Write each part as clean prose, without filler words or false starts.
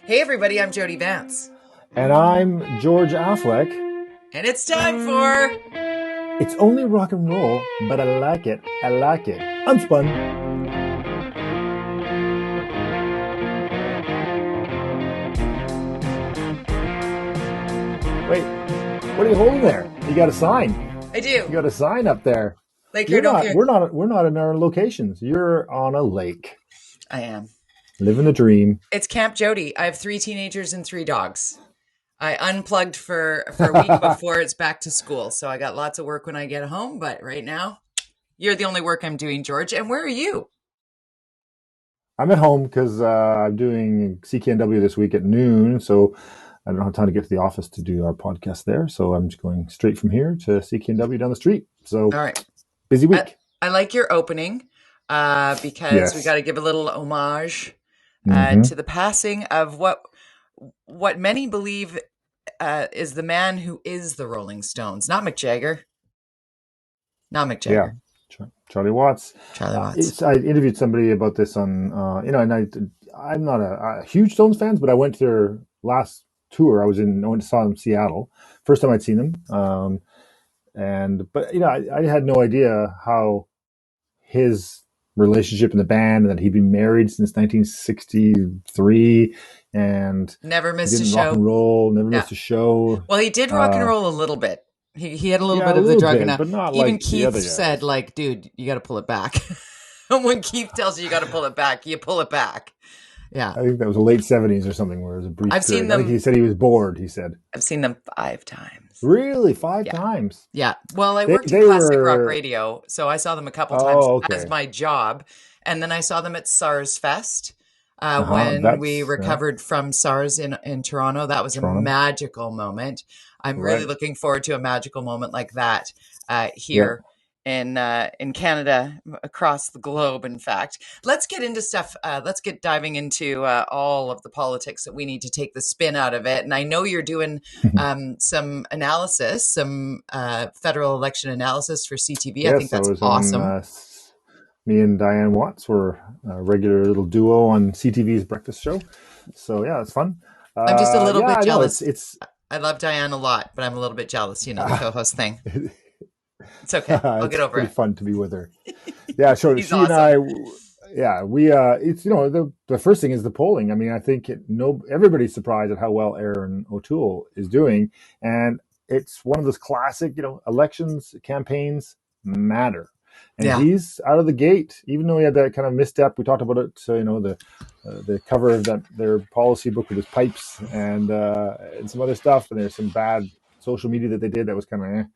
Hey everybody, I'm Jody Vance. And I'm George-Affleck. And it's time for... It's only rock and roll, but I like it. I like it. Unspun. Wait, what are you holding there? You got a sign. I do. You got a sign up there. Lake here, don't care. We're not in our locations. You're on a lake. I am. Living the dream. It's Camp Jody. I have 3 teenagers and 3 dogs. I unplugged for a week before it's back to school. So I got lots of work when I get home. But right now, you're the only work I'm doing, George. And where are you? I'm at home because I'm doing CKNW this week at noon. So I don't have time to get to the office to do our podcast there. So I'm just going straight from here to CKNW down the street. So all right. Busy week. I like your opening because we got to give a little homage to the passing of what many believe is the man who is the Rolling Stones, not Mick Jagger. Not Mick Jagger. Yeah, Charlie Watts. Charlie Watts. I interviewed somebody about this on, and I'm not a huge Stones fan, but I went to their last tour. I went and saw them in Seattle. First time I'd seen them. But I had no idea how his relationship in the band, and that he'd been married since 1963 and never missed a show. Rock and roll, never missed a show. Well, he did rock and roll a little bit. He had a little bit of the drug enough. But not even like Keith said, like, dude, you got to pull it back. When Keith tells you you got to pull it back, you pull it back. Yeah. I think that was the late 70s or something where it was a brief period. Seen them. I think he said he was bored, he said. I've seen them 5 times. Really? 5 times? Yeah. Well, I worked in classic rock radio, so I saw them a couple times as my job. And then I saw them at SARS Fest when we recovered from SARS in Toronto. That was a magical moment. I'm really looking forward to a magical moment like that here in Canada, across the globe, in fact. Let's get into stuff. Let's get diving into all of the politics that we need to take the spin out of it. And I know you're doing some analysis, some federal election analysis for CTV. Yes, I think that's awesome. Me and Diane Watts were a regular little duo on CTV's breakfast show. So, yeah, it's fun. I'm just a little bit jealous. I love Diane a lot, but I'm a little bit jealous, the co-host thing. It's okay. I'll get over it. It's pretty fun to be with her. Yeah, sure. She awesome. And I, it's, the first thing is the polling. I mean, I think everybody's surprised at how well Aaron O'Toole is doing. And it's one of those classic, elections, campaigns matter. And he's out of the gate, even though he had that kind of misstep. We talked about it. So, the cover of their policy book with his pipes and some other stuff. And there's some bad social media that they did that was kind of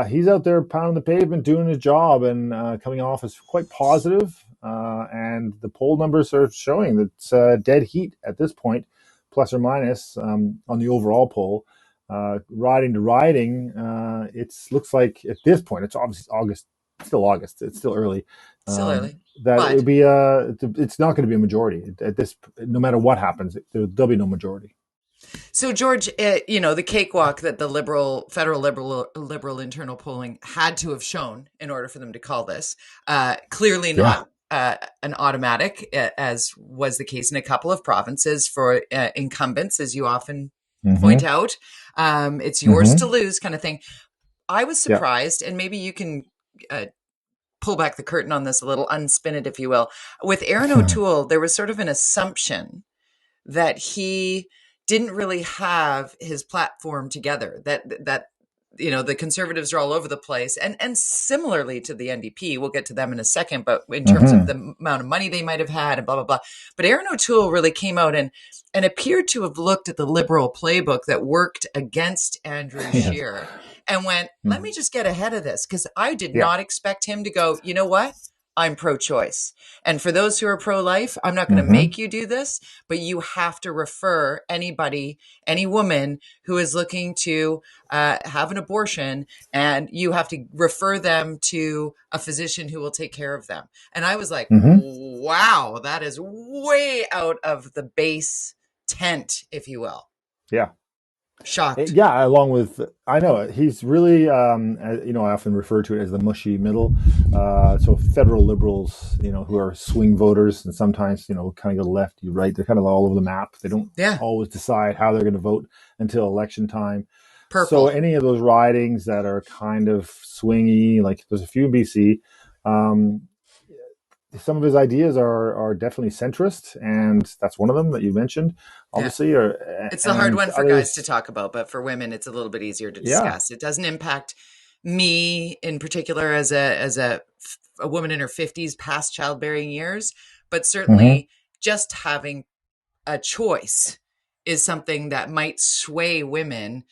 he's out there pounding the pavement, doing his job, and coming off as quite positive. And the poll numbers are showing that it's dead heat at this point, plus or minus on the overall poll. Riding to riding, it looks like at this point, it's obviously August. Still August. It's still early. That it would be it's not going to be a majority at this. No matter what happens, there'll be no majority. So George, the cakewalk that the federal liberal internal polling had to have shown in order for them to call this clearly not an automatic, as was the case in a couple of provinces for incumbents, as you often point out. It's yours to lose, kind of thing. I was surprised, and maybe you can pull back the curtain on this a little, unspin it, if you will. With Aaron O'Toole, there was sort of an assumption that he didn't really have his platform together, that the Conservatives are all over the place, and similarly to the NDP, we'll get to them in a second, but in terms of the amount of money they might have had and blah, blah, blah. But Aaron O'Toole really came out and appeared to have looked at the Liberal playbook that worked against Andrew Scheer and went, let me just get ahead of this, because I did not expect him to go, you know what? I'm pro-choice. And for those who are pro-life, I'm not going to make you do this, but you have to refer anybody, any woman who is looking to have an abortion, and you have to refer them to a physician who will take care of them. And I was like, wow, that is way out of the base tent, if you will. Yeah. Shocked. Yeah, along with, I know he's really, I often refer to it as the mushy middle. So federal liberals, who are swing voters and sometimes, kind of go left, you right. They're kind of all over the map. They don't Yeah. always decide how they're going to vote until election time. So Purple. any of those ridings that are kind of swingy, like there's a few in BC, um, some of his ideas are definitely centrist, and that's one of them that you mentioned, Yeah. obviously. It's the hard And one for guys to others, talk about, but for women, it's a little bit easier to yeah. discuss. It doesn't impact me in particular as a woman in her 50s past childbearing years, but Mm-hmm. certainly just having a choice is something that might sway women,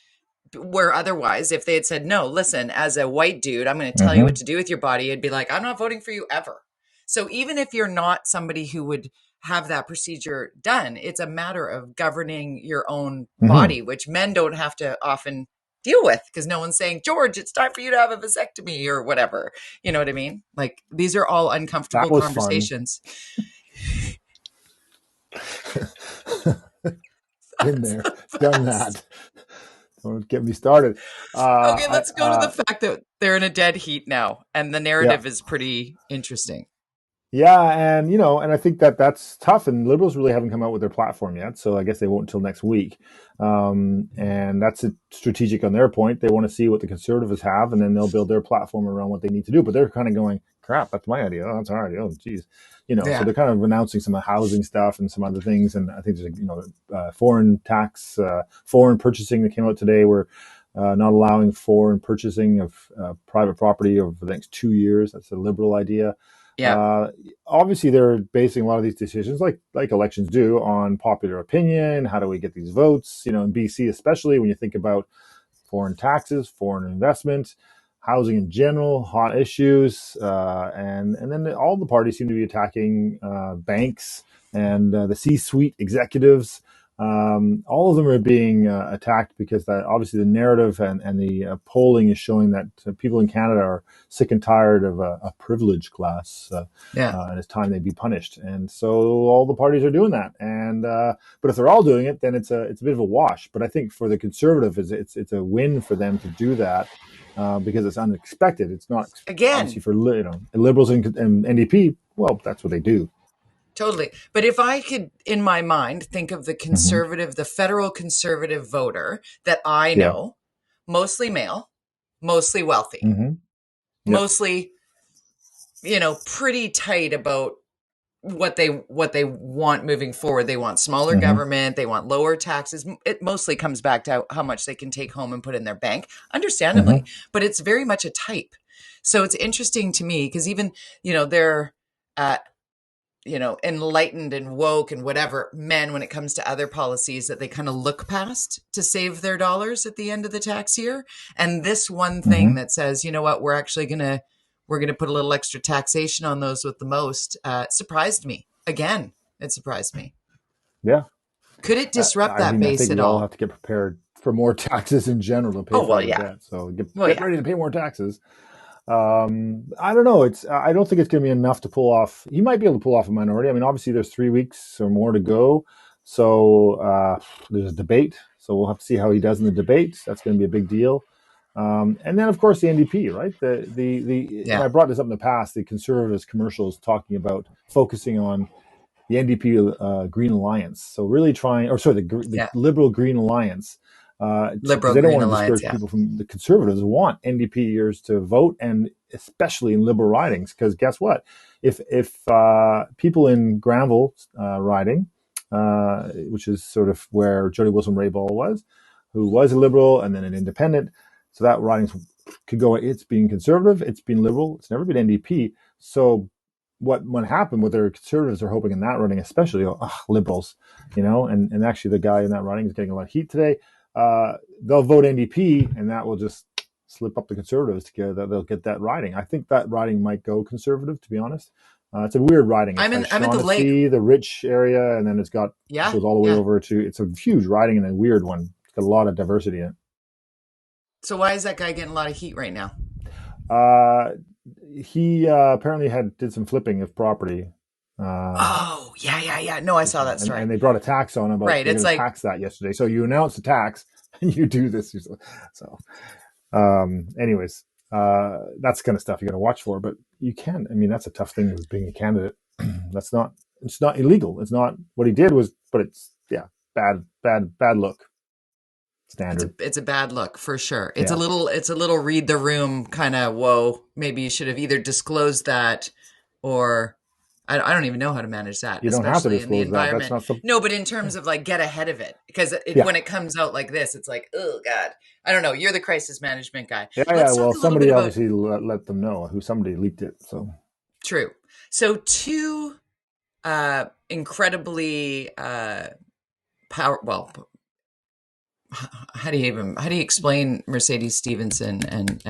where otherwise if they had said, no, listen, as a white dude, I'm going to tell you what Mm-hmm. to do with your body, it'd be like, I'm not voting for you ever. So even if you're not somebody who would have that procedure done, it's a matter of governing your own Mm-hmm. body, which men don't have to often deal with, because no one's saying, George, it's time for you to have a vasectomy or whatever. You know what I mean? Like, these are all That uncomfortable was fun. conversations. Been there, done that. Don't get me started. Okay, I let's go to the fact that they're in a dead heat now, and the Yeah. narrative is pretty interesting. Yeah, and I think that's tough, and liberals really haven't come out with their platform yet, so I guess they won't until next week. And that's a strategic on their point. They want to see what the conservatives have, and then they'll build their platform around what they need to do. But they're kind of going, crap, that's my idea. Oh, that's our idea. Oh, geez. So Yeah. they're kind of announcing some housing stuff and some other things. And I think there's, foreign tax, foreign purchasing that came out today where not allowing foreign purchasing of private property over the next 2 years. That's a liberal idea. Yeah. Uh, Obviously, they're basing a lot of these decisions, like elections do, on popular opinion. How do we get these votes? In BC, especially when you think about foreign taxes, foreign investment, housing in general, hot issues, and then all the parties seem to be attacking banks and the C-suite executives. All of them are being attacked because obviously the narrative and the polling is showing that people in Canada are sick and tired of a privileged class, Yeah. and it's time they be punished. And so all the parties are doing that. And but if they're all doing it, then it's a bit of a wash. But I think for the Conservative, it's a win for them to do that. Because it's unexpected. It's not obviously Again, for liberals and NDP. Well, that's what they do. totally. But if I could, in my mind, think of Mm-hmm. the federal conservative voter that I Yeah. know, mostly male, mostly wealthy, Mm-hmm. Yep. mostly, pretty tight about what they want moving forward. They want smaller Mm-hmm. government, they want lower taxes. It mostly comes back to how much they can take home and put in their bank, Mm-hmm. understandably, but it's very much a type. So it's interesting to me because even, they're enlightened and woke and whatever men when it comes to other policies that they kind of look past to save their dollars at the end of the tax year. And this one thing Mm-hmm. that says, you know what, we're going to put a little extra taxation on those with the most, surprised me. Again, it surprised me. Yeah. Could it disrupt I that mean, I base think at we all all? have to get prepared for more taxes in general to pay Oh, for well, all the yeah. debt. So Well, get yeah. ready to pay more taxes. I don't know. I don't think it's going to be enough to pull off. He might be able to pull off a minority. I mean, obviously, there's 3 weeks or more to go. So there's a debate. So we'll have to see how he does in the debate. That's going to be a big deal. And then, of course, the NDP, right? And Yeah. I brought this up in the past. The Conservatives commercials talking about focusing on the NDP Green Alliance. So really the Yeah. Liberal Green Alliance, because Liberal they don't Green want to Alliance. discourage Yeah. people from the Conservatives who want NDPers to vote, and especially in Liberal ridings. Because guess what? If people in Granville riding, which is sort of where Jody Wilson-Raybould was, who was a Liberal and then an Independent, so that riding could go. It's been Conservative, it's been Liberal, it's never been NDP. So what happened, what their Conservatives are hoping in that running, especially Liberals, and actually the guy in that running is getting a lot of heat today. They'll vote NDP, and that will just slip up the Conservatives to get that. They'll get that riding. I think that riding might go Conservative, to be honest. It's a weird riding. It's by I'm at the lake. Shaughnessy, the rich area, and then it Yeah. goes all the way Yeah. over to. It's a huge riding and a weird one. It's got a lot of diversity in it. So why is that guy getting a lot of heat right now? He apparently did some flipping of property. Oh, yeah. No, I saw that story. And they brought a tax on him, but Right. they're It's going to like, tax that yesterday. So you announced a tax, and you do this. So, anyways, that's the kind of stuff you got to watch for. But you can. I mean, that's a tough thing with being a candidate. It's not illegal. It's not what he did was, but it's bad look. Standard. It's a bad look for sure. It's a little read the room kind of, whoa, maybe you should have either disclosed that or I don't even know how to manage that. You don't have to disclose in the environment. That. That's not no, but in terms of like get ahead of it, because when it comes out like this, it's like, oh God, I don't know. You're the crisis management guy. Well, somebody obviously let them know somebody leaked it. So true. So two incredibly how do you explain Mercedes Stevenson and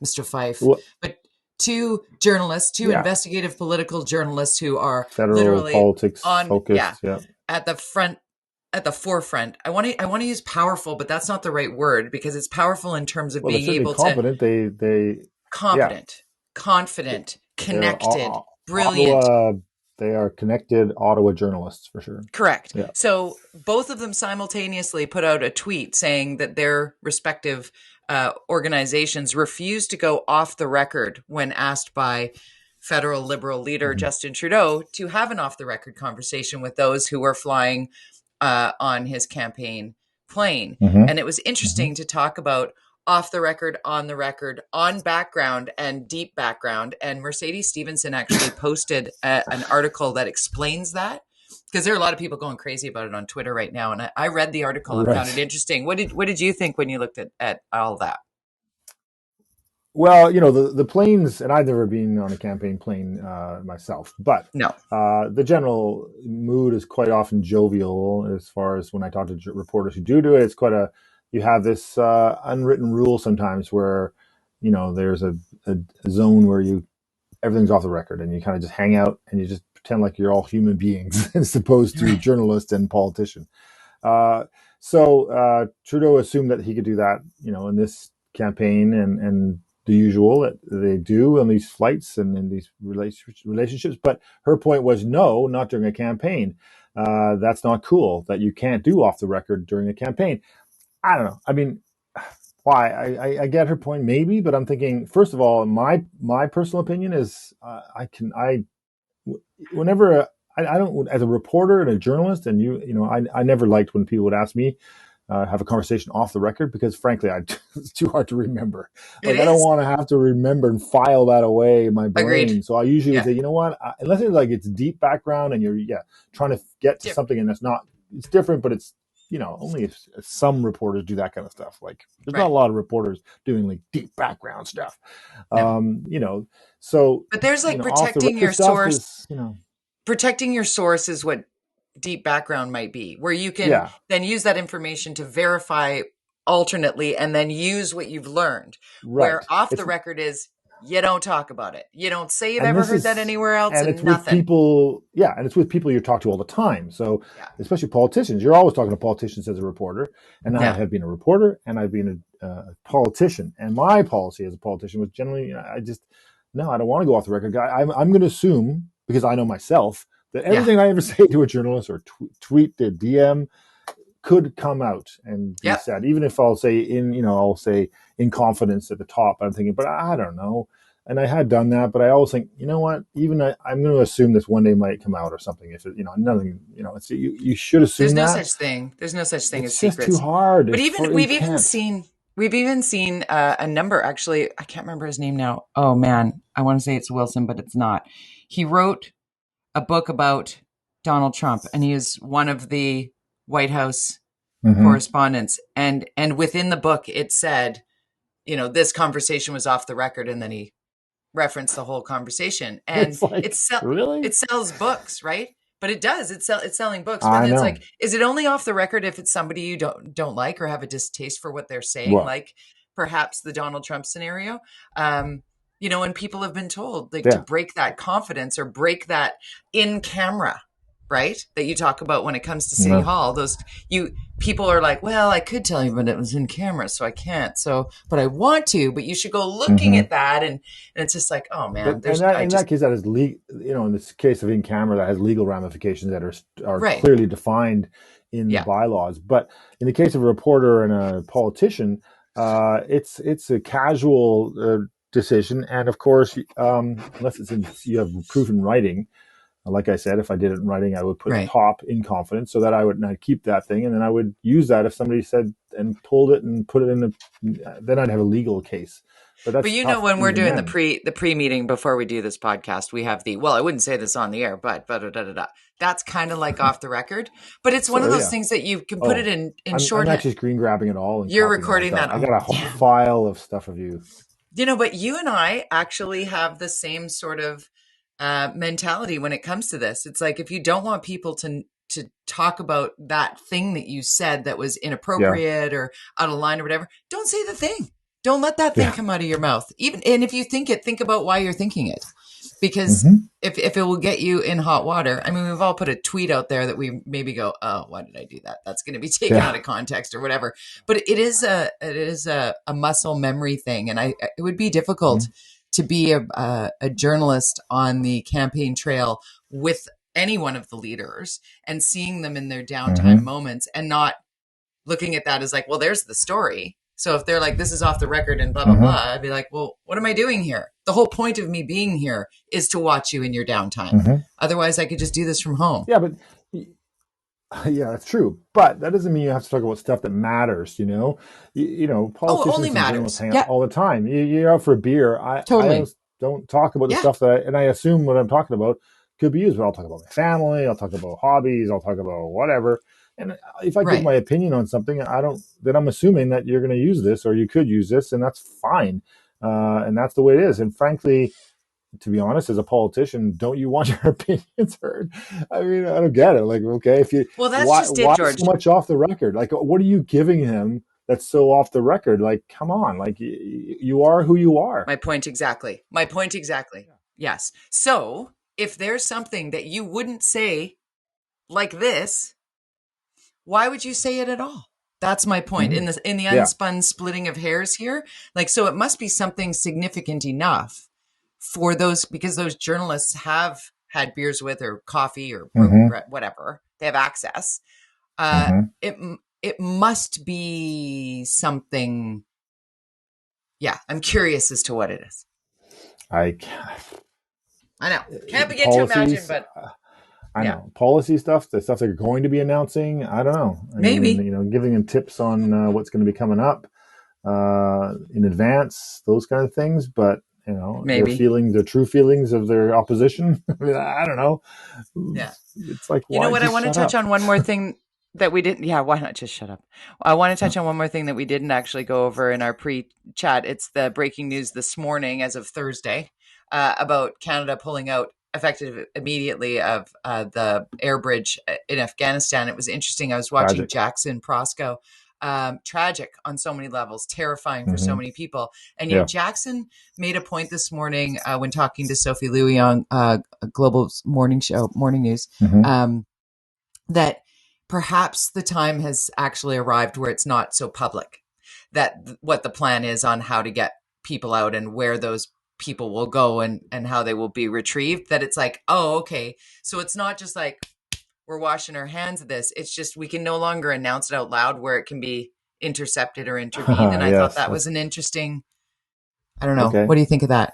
Mr. Fife? Well, but two journalists, investigative political journalists who are federal literally politics focused, at the forefront. I want to use powerful, but that's not the right word, because it's powerful in terms of being able competent. Confident, connected, brilliant. They are connected Ottawa journalists for sure. Correct. Yeah. So both of them simultaneously put out a tweet saying that their respective organizations refused to go off the record when asked by federal Liberal leader Justin Trudeau to have an off the record conversation with those who were flying on his campaign plane. And it was interesting to talk about off the record, on background and deep background. And Mercedes Stevenson actually posted an article that explains that, because there are a lot of people going crazy about it on Twitter right now. And I read the article and found it interesting. What did you think when you looked at all that? Well, the planes, and I've never been on a campaign plane myself, but no, the general mood is quite often jovial. As far as when I talk to reporters who do it, it's quite you have this unwritten rule sometimes where, there's a zone where everything's off the record and you kind of just hang out and you just pretend like you're all human beings as opposed to journalist and politician. So Trudeau assumed that he could do that, in this campaign and the usual that they do on these flights and in these relationships. But her point was, no, not during a campaign. That's not cool, that you can't do off the record during a campaign. I don't know. I mean, why? I get her point, maybe, but I'm thinking, first of all, my personal opinion is, whenever I don't, as a reporter and a journalist, and I never liked when people would ask me have a conversation off the record, because frankly, it's too hard to remember. I don't want to have to remember and file that away in my brain. Agreed. So I usually say, you know what? Unless it's like it's deep background and you're trying to get to something and it's different, but it's only if some reporters do that kind of stuff. Like there's not a lot of reporters doing like deep background stuff. No. So but there's like protecting your source. Protecting your source is what deep background might be, where you can then use that information to verify alternately and then use what you've learned. Where off the record is, you don't talk about it. You don't say you've ever heard that anywhere else, and it's nothing. With people, and it's with people you talk to all the time. So especially politicians, you're always talking to politicians as a reporter. And I have been a reporter and I've been a politician. And my policy as a politician was generally, I don't want to go off the record. I'm going to assume, because I know myself, that everything I ever say to a journalist or tweet to DM could come out and be said, even if I'll say in confidence at the top. I'm thinking, but I don't know. And I had done that, but I always think, you know what? Even I'm going to assume this one day might come out or something. If it, nothing, it's you should assume. There's no such thing. There's no such thing as secrets. It's just too hard. But we've even seen a number. Actually, I can't remember his name now. Oh man, I want to say it's Wilson, but it's not. He wrote a book about Donald Trump, and he is one of the White House correspondents. And within the book, it said, this conversation was off the record, and then he referenced the whole conversation. And it sells books, right? But it does. It's selling books. But then it's like, is it only off the record if it's somebody you don't like or have a distaste for what they're saying? What? Like perhaps the Donald Trump scenario. And people have been told to break that confidence or break that in camera right? That you talk about when it comes to City Hall. Those people are like, well, I could tell you, but it was in camera, so I can't. So, but I want to. But you should go looking at that, and it's just like, oh man, But in that case, that is legal. In this case of in camera, that has legal ramifications that are clearly defined in the bylaws. But in the case of a reporter and a politician, it's a casual decision, and of course, unless you have proof in writing. Like I said, if I did it in writing, I would put top in confidence so that I'd keep that thing, and then I would use that if somebody said and pulled it and put it in then I'd have a legal case. But when we're doing the pre meeting before we do this podcast, we have I wouldn't say this on the air, but that's kind of like off the record. But it's one of those things that you can put it in shorthand. I'm actually screen grabbing it all. And you're recording that. I got a whole file of stuff of you. But you and I actually have the same sort of mentality when it comes to this. It's like, if you don't want people to talk about that thing that you said that was inappropriate or out of line or whatever, don't say the thing. Don't let that thing come out of your mouth. And if you think about why you're thinking it, because if it will get you in hot water. I mean, we've all put a tweet out there that we maybe go, oh, why did I do that? That's going to be taken out of context or whatever. But it is a muscle memory thing, and it would be difficult to be a journalist on the campaign trail with any one of the leaders and seeing them in their downtime moments and not looking at that as like, well, there's the story. So if they're like, this is off the record and blah, blah, blah, I'd be like, well, what am I doing here? The whole point of me being here is to watch you in your downtime. Otherwise, I could just do this from home. Yeah, but that's true. But that doesn't mean you have to talk about stuff that matters, Politicians only matters. Hang out all the time. You're out for a beer. I don't talk about the stuff and I assume what I'm talking about could be used, but I'll talk about my family. I'll talk about hobbies. I'll talk about whatever. And if I give my opinion on something, then I'm assuming that you're going to use this or you could use this, and that's fine. And that's the way it is. And frankly, to be honest, as a politician, don't you want your opinions heard? I mean, I don't get it. Like, okay, that's why George. So much off the record? Like, what are you giving him that's so off the record? Like, come on, like you are who you are. My point exactly. Yes. So if there's something that you wouldn't say like this, why would you say it at all? That's my point. In the unspun splitting of hairs here. Like, so it must be something significant enough for those, because those journalists have had beers with or coffee or whatever. They have access. It must be something. Yeah. I'm curious as to what it is. I know. Can't begin to imagine, but I know policy stuff, the stuff they're going to be announcing. I don't know. Maybe giving them tips on what's going to be coming up in advance, those kind of things. But maybe their true feelings of their opposition. I mean, I don't know. Yeah, it's like, you know what? I want to touch on one more thing that we didn't. Yeah, why not just shut up? I want to touch on one more thing that we didn't actually go over in our pre-chat. It's the breaking news this morning, as of Thursday, about Canada pulling out effective immediately of the air bridge in Afghanistan. It was interesting. I was watching Jackson Prosco. Tragic on so many levels, terrifying for so many people. And yet Jackson made a point this morning when talking to Sophie Louie on Global's morning news, that perhaps the time has actually arrived where it's not so public, that what the plan is on how to get people out and where those people will go and how they will be retrieved, that it's like, oh, okay. So it's not just like we're washing our hands of this. It's just we can no longer announce it out loud where it can be intercepted or intervened. And I thought that was an interesting, I don't know. Okay. What do you think of that?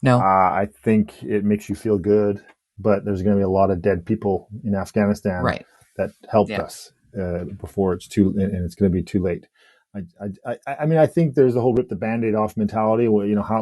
No. I think it makes you feel good, but there's going to be a lot of dead people in Afghanistan that helped us before it's and it's going to be too late. I mean, I think there's a whole rip the Band-Aid off mentality. Well, how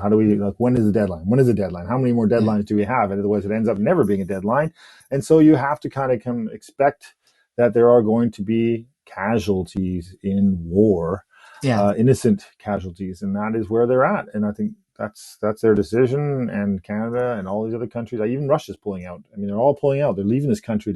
do we, like, when is the deadline? When is the deadline? How many more deadlines do we have? And otherwise it ends up never being a deadline. And so you have to kind of expect that there are going to be casualties in war, innocent casualties. And that is where they're at. And I think that's their decision. And Canada and all these other countries, even Russia's pulling out. I mean, they're all pulling out. They're leaving this country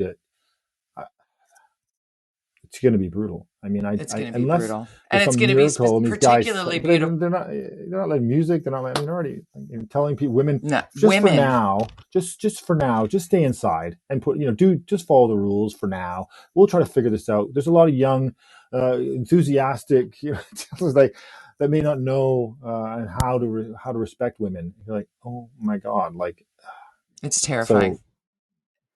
it's going to be brutal. I mean, it's going to be unless brutal, and there's it's some going to be miracle and these guys, particularly but beautiful. they're not letting music. They're not letting. They're already telling people, women, No, just for women. now, just for now, just stay inside and just follow the rules for now. We'll try to figure this out. There's a lot of young, enthusiastic, like that may not know how to respect women. You're like, oh my god, like it's terrifying. So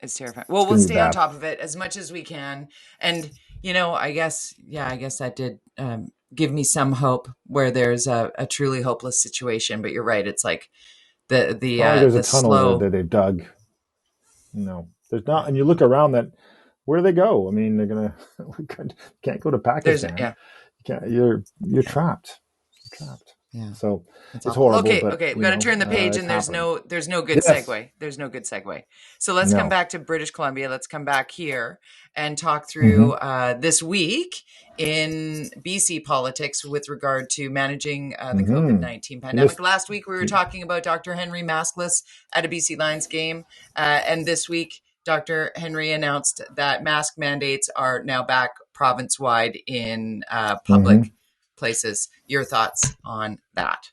it's terrifying. Well, we'll stay on top of it as much as we can, and I guess that did give me some hope where there's a truly hopeless situation. But you're right; it's like there's the a tunnel slow that they've dug. There's not, and you look around that. Where do they go? I mean, they're gonna can't go to Pakistan. You're trapped. You're trapped. Yeah. So it's horrible. Okay, but, we've got to turn the page, and there's no good segue. There's no good segue. So let's come back to British Columbia. Let's come back here and talk through this week in BC politics with regard to managing the COVID-19 pandemic. Last week we were talking about Dr. Henry maskless at a BC Lions game, and this week Dr. Henry announced that mask mandates are now back province-wide in public places. Your thoughts on that?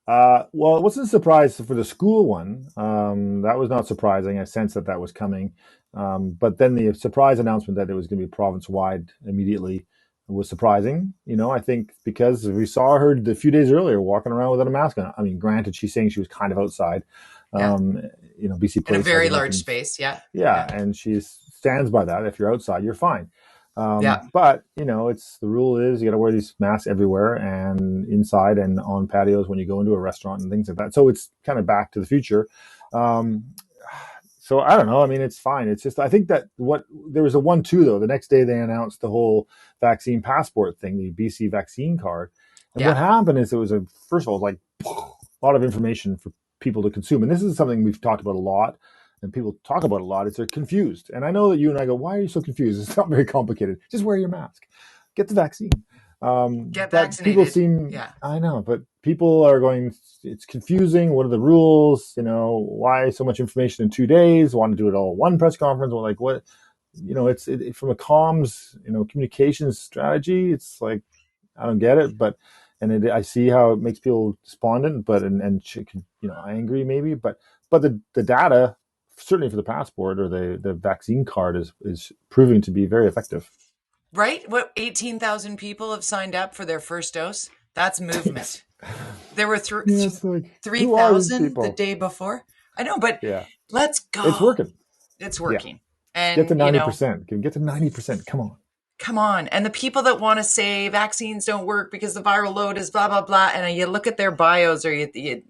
Well, it wasn't a surprise for the school one. That was not surprising. I sensed that was coming. But then the surprise announcement that it was going to be province-wide immediately was surprising. I think because we saw her a few days earlier walking around without a mask on. I mean, granted, she's saying she was kind of outside. BC Place in a very large space. Yeah, and she stands by that. If you're outside, you're fine. But it's the rule is you got to wear these masks everywhere and inside and on patios when you go into a restaurant and things like that. So it's kind of back to the future. So I don't know. I mean, it's fine. It's just, I think that there was a 1-2 though. The next day they announced the whole vaccine passport thing, the BC vaccine card. And what happened is first of all, like a lot of information for people to consume. And this is something we've talked about a lot. And people talk about a lot, is they're confused. And I know that you and I go, why are you so confused? It's not very complicated. Just wear your mask. Get the vaccine. Get vaccinated. People seem, I know, but people are going, it's confusing. What are the rules? Why so much information in 2 days? Want to do it all in one press conference? Or like what? It's from a comms, communications strategy. It's like, I don't get it, but, I see how it makes people despondent, but, and angry maybe, but the data, certainly for the passport or the vaccine card is proving to be very effective. Right? What, 18,000 people have signed up for their first dose? That's movement. There were 3,000 the day before. I know, but let's go. It's working. It's working. Yeah. And get to 90%. Can get to 90%. Come on. And the people that want to say vaccines don't work because the viral load is blah, blah, blah. And you look at their bios or you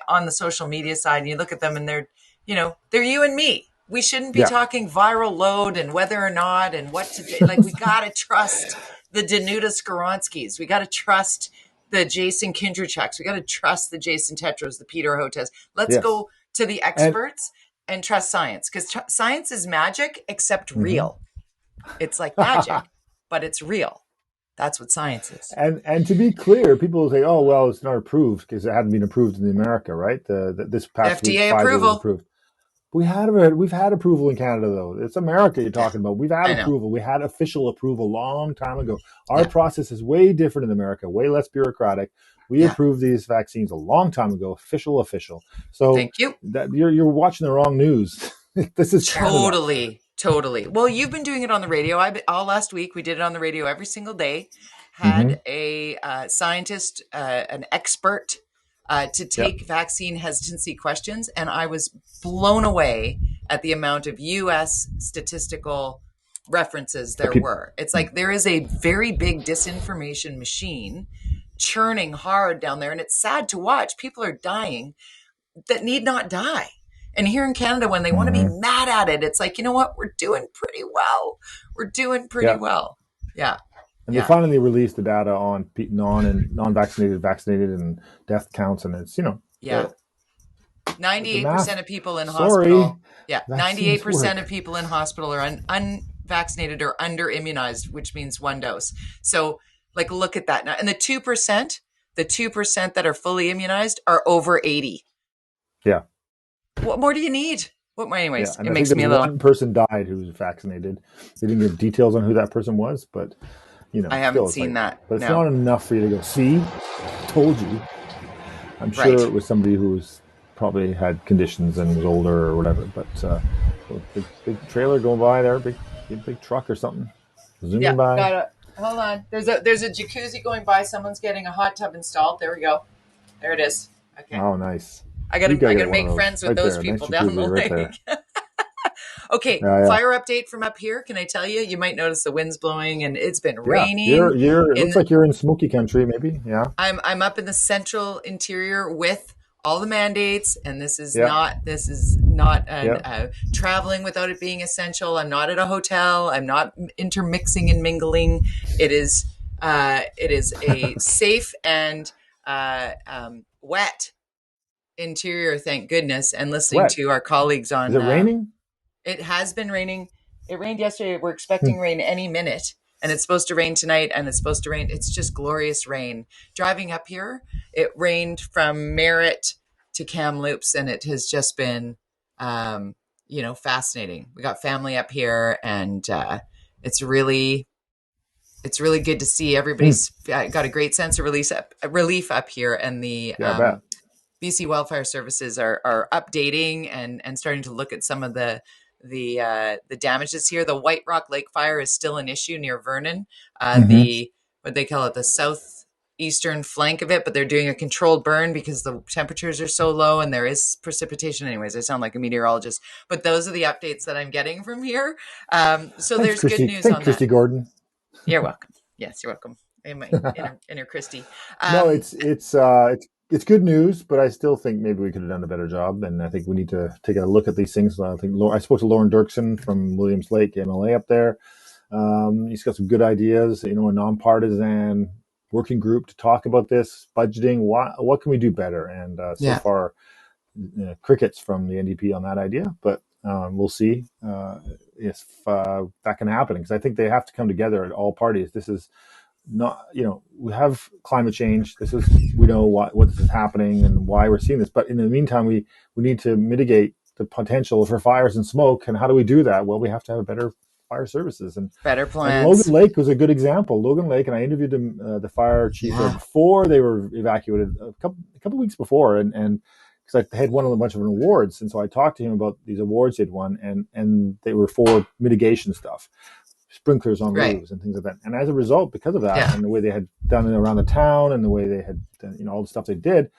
on the social media side and you look at them and they're you and me. We shouldn't be talking viral load and whether or not and what to do. Like, we got to trust the Danuta Skaronskis. We got to trust the Jason Kindrechecks. We got to trust the Jason Tetros, the Peter Hotez. Let's go to the experts and trust science, because science is magic, except real. It's like magic, but it's real. That's what science is. And to be clear, people will say, "Oh, well, it's not approved because it hadn't been approved in America, right?" This past FDA week, approval. Was approved. We've had approval in Canada, though. It's America you're talking about. We've had approval. We had official approval a long time ago. Our process is way different in America, way less bureaucratic. We approved these vaccines a long time ago, official. So thank you. That you're watching the wrong news. This is Totally. Well, you've been doing it on the radio. All last week, we did it on the radio every single day. Had a scientist, an expert, to take vaccine hesitancy questions. And I was blown away at the amount of U.S. statistical references there were. It's like there is a very big disinformation machine churning hard down there. And it's sad to watch. People are dying that need not die. And here in Canada, when they want to be mad at it, it's like, you know what? We're doing pretty well. Well. Yeah. And they finally released the data on non-vaccinated, vaccinated, and death counts. And it's, 98% of people in hospital. Yeah. 98% of people in hospital are unvaccinated or under-immunized, which means one dose. So, like, look at that now. And the 2% that are fully immunized are over 80. Yeah. What more do you need? Well, anyways, and it I think makes there me was a little. one person died who was vaccinated. They didn't give details on who that person was, but I haven't still, it's seen like, that. but it's No. not enough for you to go, see, told you. I'm sure Right. it was somebody who was probably had conditions and was older or whatever. But big trailer going by there, big truck or something Yeah. zooming by. Got it. Hold on. There's a jacuzzi going by. Someone's getting a hot tub installed. There we go. There it is. Okay. Oh, nice. I You gotta gotta I get gotta one of make those friends with right those there. Nice people down the jacuzzi right lake. there. Okay, Yeah, fire update from up here. Can I tell you? You might notice the wind's blowing and it's been yeah. raining. It looks In like you're in smoky country, maybe. Yeah, I'm up in the central interior with all the mandates, and yeah, this is not an yeah. traveling without it being essential. I'm not at a hotel. I'm not intermixing and mingling. It is a safe and wet interior, thank goodness. And It's listening wet. to our colleagues Is it on raining? it has been raining. It rained yesterday. We're Hmm. expecting rain any minute. And it's supposed to rain tonight, and it's supposed to rain. It's just glorious rain. Driving up here, it rained from Merritt to Kamloops, and it has just been, fascinating. We got family up here, and it's really, it's really good to see Hmm. everybody's got a great sense of relief up here, and the Yeah, I bet. BC Wildfire Services are updating and starting to look at some of the damages here. The White Rock Lake fire is still an issue near Vernon. Mm-hmm. The what they call it, the southeastern flank of it, but they're doing a controlled burn because the temperatures are so low and there is precipitation. Anyways, I sound like a meteorologist, but those are the updates that I'm getting from here. So Thanks, there's good Christy. news Thank on that. Christy Gordon. You're welcome. Yes, you're welcome. In my inner Christy. No, Um, it's good news, but I still think maybe we could have done a better job, and I think we need to take a look at these things. I think I spoke to Lauren Dirksen from Williams Lake MLA up there. He's got some good ideas. A nonpartisan working group to talk about this budgeting. What can we do better? And so yeah. far, crickets from the NDP on that idea, but we'll see if that can happen, because I think they have to come together at all parties. This is not, we have climate change. We know what this is happening and why we're seeing this. But in the meantime, we need to mitigate the potential for fires and smoke. And how do we do that? Well, we have to have better fire services. And Better Logan plans. Lake was a good example. Logan Lake, and I interviewed the fire chief there before they were evacuated, a couple weeks before, and because I had won a bunch of awards, and so I talked to him about these awards he'd won, and they were for mitigation stuff, sprinklers on Right. roofs and things like that. And as a result, because of that, Yeah. and the way they had done it around the town, and the way they had done, all the stuff they did,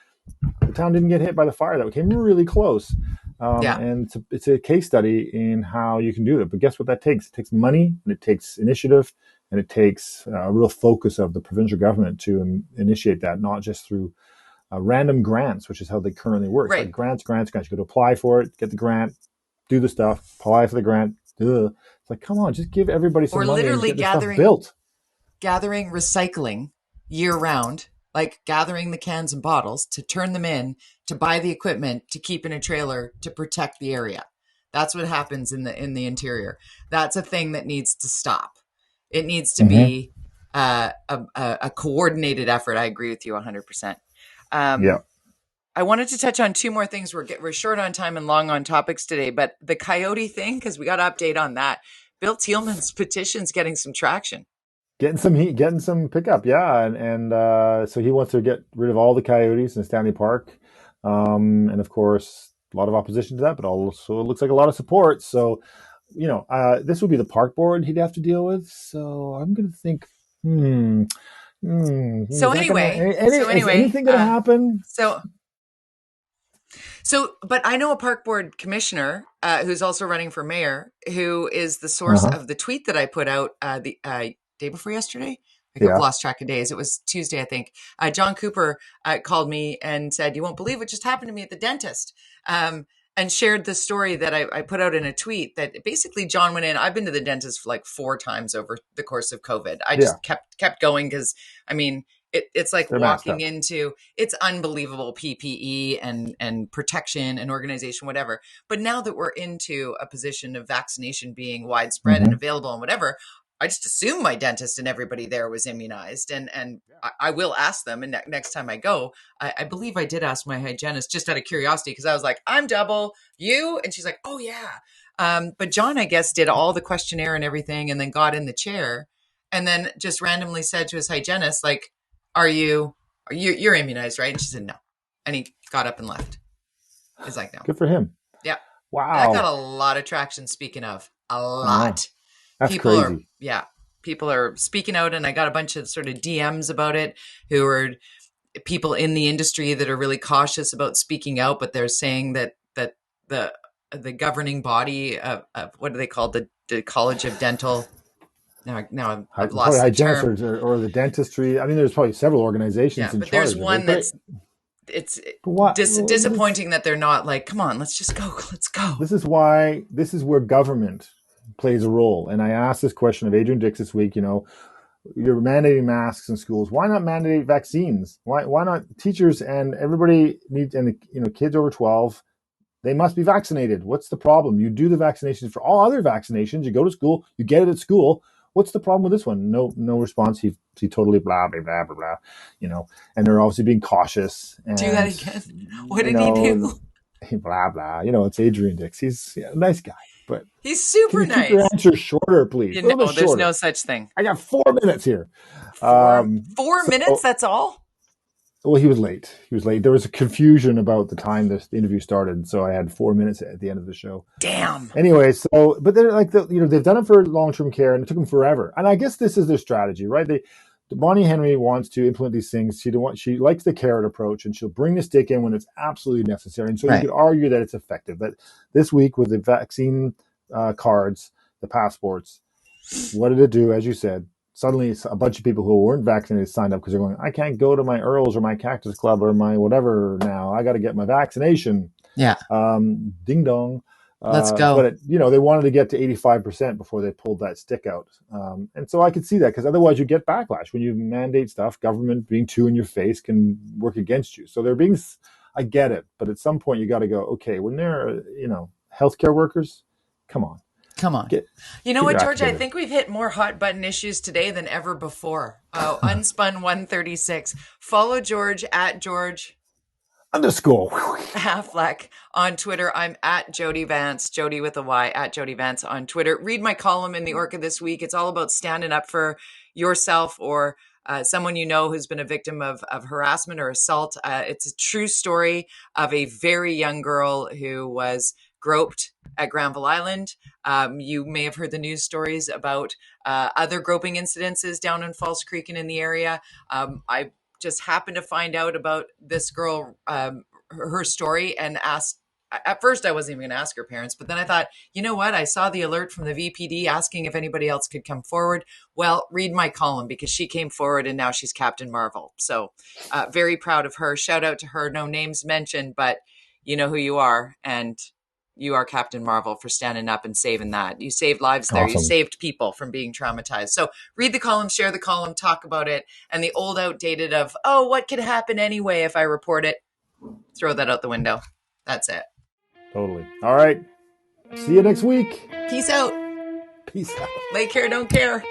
the town didn't get hit by the fire. That came really close. And it's a case study in how you can do it. But guess what that takes? It takes money, and it takes initiative, and it takes a real focus of the provincial government to initiate that, not just through random grants, which is how they currently work. Right. Like grants. You got to apply for it, get the grant, do the stuff, apply for the grant. It's like, come on, just give everybody some money and get the stuff built. Gathering recycling year round, like gathering the cans and bottles to turn them in, to buy the equipment, to keep in a trailer, to protect the area. That's what happens in the interior. That's a thing that needs to stop. It needs to be a coordinated effort. I agree with you 100%. Yeah. I wanted to touch on two more things. We're short on time and long on topics today, but the coyote thing, because we got to update on that. Bill Thielman's petition's getting some traction. Getting some heat, getting some pickup, yeah, and so he wants to get rid of all the coyotes in Stanley Park, and of course a lot of opposition to that, but also it looks like a lot of support. So, this would be the park board he'd have to deal with. So I'm going to think, So anyway, is anything going to happen? But I know a park board commissioner who's also running for mayor, who is the source of the tweet that I put out the day before yesterday. I've lost track of days. It was Tuesday, I think. John Cooper called me and said, "You won't believe what just happened to me at the dentist," and shared the story that I put out in a tweet that basically John went in. I've been to the dentist for like 4 times over the course of COVID. I just kept going because, I mean, it's like They're walking into, it's unbelievable PPE and protection and organization, whatever. But now that we're into a position of vaccination being widespread and available and whatever, I just assumed my dentist and everybody there was immunized. And I will ask them. And next time I go, I believe I did ask my hygienist just out of curiosity, because I was like, I'm double, you? And she's like, oh, yeah. But John, I guess, did all the questionnaire and everything and then got in the chair and then just randomly said to his hygienist, like, you're immunized, right? And she said, no. And he got up and left. He's like, no. Good for him. Yeah. Wow. That got a lot of traction, speaking of. A lot. That's people crazy. People are speaking out, and I got a bunch of sort of DMs about it, who are people in the industry that are really cautious about speaking out, but they're saying that the governing body of what do they call the College of Dental. Now I've lost the term. Or the dentistry. I mean, there's probably several organizations in charge. But there's one that's it's disappointing that they're not like, come on, let's just go. Let's go. This is where government plays a role. And I asked this question of Adrian Dix this week, you're mandating masks in schools. Why not mandate vaccines? Why not teachers and everybody needs, and kids over 12, they must be vaccinated. What's the problem? You do the vaccinations for all other vaccinations. You go to school, you get it at school. What's the problem with this one? No response. He totally blah, blah, blah, blah, blah, and they're obviously being cautious. And, do that again. What did he do? Blah, blah. It's Adrian Dix. He's a nice guy. But he's super nice. Keep your answer shorter, please. There's no such thing. I got 4 minutes here. 4 minutes? That's all? Well, he was late. There was a confusion about the time this interview started, so I had 4 minutes at the end of the show. Damn. Anyway, but they're like, they've done it for long-term care, and it took them forever. And I guess this is their strategy, right? Bonnie Henry wants to implement these things. She likes the carrot approach, and she'll bring the stick in when it's absolutely necessary. And so you could argue that it's effective. But this week with the vaccine cards, the passports, what did it do? As you said, suddenly a bunch of people who weren't vaccinated signed up because they're going, I can't go to my Earls or my Cactus Club or my whatever now. I got to get my vaccination. Yeah. Ding dong. Let's go. But they wanted to get to 85% before they pulled that stick out. And so I could see that, because otherwise you get backlash. When you mandate stuff, government being too in your face can work against you. So I get it. But at some point you got to go, okay, when they're, healthcare workers, come on. You know what, George? I think we've hit more hot button issues today than ever before. Unspun 136. Follow George at George_affleck on Twitter. I'm at Jody Vance, Jody with a Y, at Jody Vance on Twitter. Read my column in the Orca this week. It's all about standing up for yourself or someone who's been a victim of harassment or assault. It's a true story of a very young girl who was groped at Granville Island. You may have heard the news stories about other groping incidences down in False Creek and in the area. I just happened to find out about this girl, her story, and asked. At first, I wasn't even going to ask her parents, but then I thought, you know what? I saw the alert from the VPD asking if anybody else could come forward. Well, read my column, because she came forward and now she's Captain Marvel. So very proud of her. Shout out to her. No names mentioned, but you know who you are. And you are Captain Marvel for standing up and saving that. You saved lives there. Awesome. You saved people from being traumatized. So read the column, share the column, talk about it. And the old outdated of, what could happen anyway if I report it? Throw that out the window. That's it. Totally. All right. See you next week. Peace out. Peace out. Lake care, don't care.